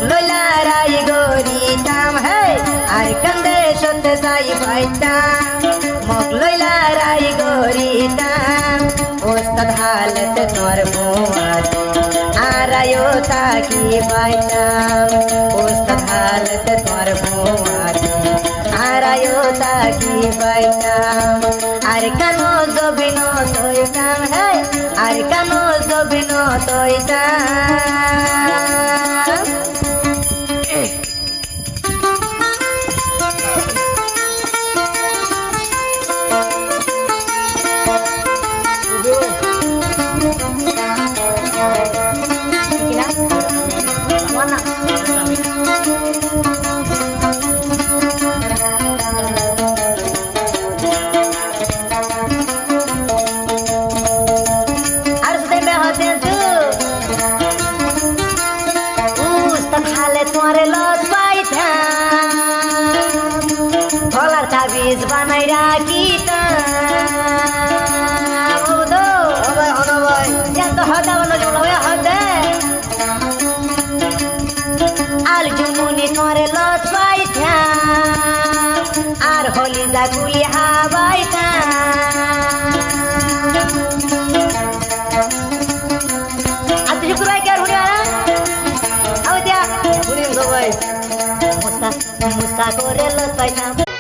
লইলা রাই গরিতাম হে আর কান্দে সতে যাই পাইতাম মগ লইলা রাই গরিতাম ওস্তাদ হালত তোর মুয়াতে আরায়ো তাকি পাইতাম ওস্তাদ হালত তোর মুয়াতে আরায়ো তাকি পাইতাম আর কানো জবিন তৈতাম হে আর কানো জবিন তৈতাম তোমারে লজ পাইতাম গলার তাবিজ বানাই রাখিতাম আল জুমুনি তোমারে লজ পাইতাম আর হলি জাগুলি হাবাইতাম আর তুই শুক্রবার কে আর হুড়ি মুস্তা করে লো